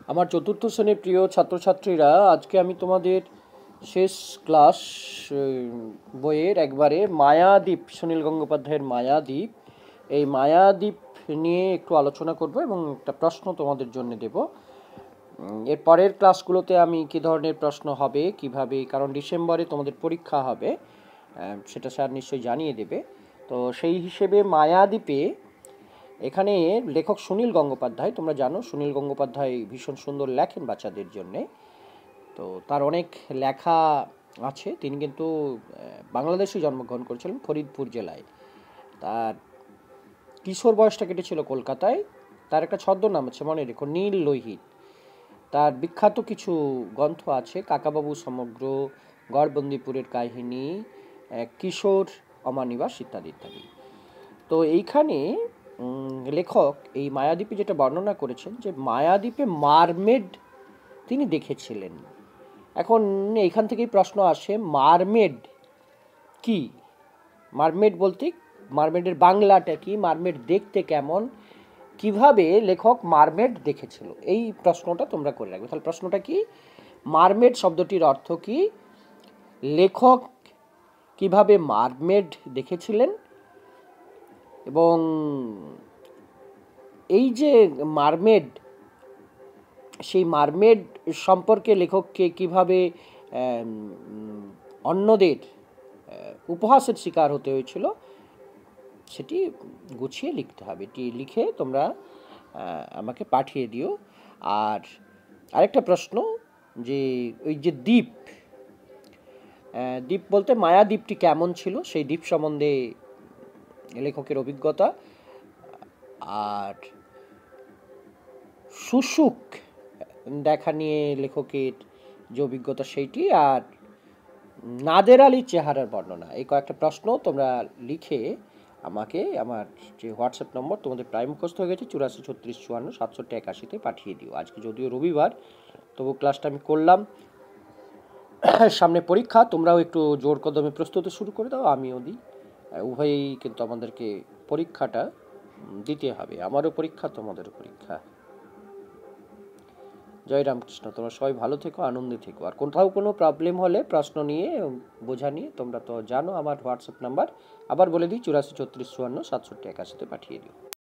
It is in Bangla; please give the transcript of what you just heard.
আমার চতুর্থ শ্রেণীর প্রিয় ছাত্রছাত্রীরা, আজকে আমি তোমাদের শেষ ক্লাস বইয়ের একবারে মায়াদ্বীপ, সুনীল গঙ্গোপাধ্যায়ের মায়াদ্বীপ, এই মায়াদ্বীপ নিয়ে একটু আলোচনা করব এবং একটা প্রশ্ন তোমাদের জন্য দেব। এর পরের ক্লাসগুলোতে আমি কী ধরনের প্রশ্ন হবে, কিভাবে, কারণ ডিসেম্বরে তোমাদের পরীক্ষা হবে, সেটা স্যার নিশ্চয়ই জানিয়ে দেবে। তো সেই হিসেবে মায়াদ্বীপে এখানে লেখক সুনীল গঙ্গোপাধ্যায়, তোমরা জানো সুনীল গঙ্গোপাধ্যায় ভীষণ সুন্দর লেখেন বাচ্চাদের জন্যে। তো তার অনেক লেখা আছে। তিনি কিন্তু বাংলাদেশে জন্মগ্রহণ করেছিলেন, ফরিদপুর জেলায়। তার কিশোর বয়সটা কেটেছিল কলকাতায়। তার একটা ছদ্মনাম আছে, মনে রেখো, নীল লোহিত। তার বিখ্যাত কিছু গ্রন্থ আছে, কাকাবাবু সমগ্র, গড়বন্দিপুরের কাহিনী, কিশোর অমানিবাস ইত্যাদি ইত্যাদি। তো এইখানে লেখক এই মায়াদ্বীপে যেটা বর্ণনা করেছেন, যে মায়াদ্বীপে মারমেড তিনি দেখেছিলেন। এখন এইখান থেকেই প্রশ্ন আসে, মারমেড কি? মারমেড বলতে মারমেডের বাংলাটা কি, মারমেড দেখতে কেমন, কিভাবে লেখক মারমেড দেখেছিল, এই প্রশ্নটা তোমরা করে রাখবে। তাহলে প্রশ্নটা কি, মারমেড শব্দটির অর্থ কি, লেখক কিভাবে মারমেড দেখেছিলেন, এবং এই যে মারমেড, সেই মারমেড সম্পর্কে লেখককে কিভাবে অন্যদের উপহাসের শিকার হতে হয়েছিল, সেটি গুছিয়ে লিখতে হবে। এটি লিখে তোমরা আমাকে পাঠিয়ে দিও। আর আরেকটা প্রশ্ন, যে ওই যে দ্বীপ, দ্বীপ বলতে মায়াদ্বীপটি কেমন ছিল, সেই দ্বীপ সম্বন্ধে লেখকের অভিজ্ঞতা, আর শুশুক দেখা নিয়ে লেখকের যে অভিজ্ঞতা সেইটি, আর নাদের আলীর চেহারার বর্ণনা, এই কয়েকটা প্রশ্ন তোমরা লিখে আমাকে আমার যে হোয়াটসঅ্যাপ নম্বর তোমাদের প্রায় মুখস্থ হয়ে গেছে, 84 36 54 67 81 পাঠিয়ে দিও। আজকে যদিও রবিবার, তবু ক্লাসটা আমি করলাম। সামনে পরীক্ষা, তোমরাও একটু জোর কদমে প্রস্তুতি শুরু করে দাও, আমিও দিই। উভয়েই কিন্তু আমাদেরকে পরীক্ষাটা দিতে হবে, আমারও পরীক্ষা, তোমাদেরও পরীক্ষা। জয় রামকৃষ্ণ। তোমরা সবাই ভালো থেকো, আনন্দে থেকো। আর কোথাও কোনো প্রবলেম হলে, প্রশ্ন নিয়ে, বোঝা নিয়ে, তোমরা তো জানো আমার হোয়াটসঅ্যাপ নাম্বার, আবার বলে দিই, 84 36 54 67 81 পাঠিয়ে দিও।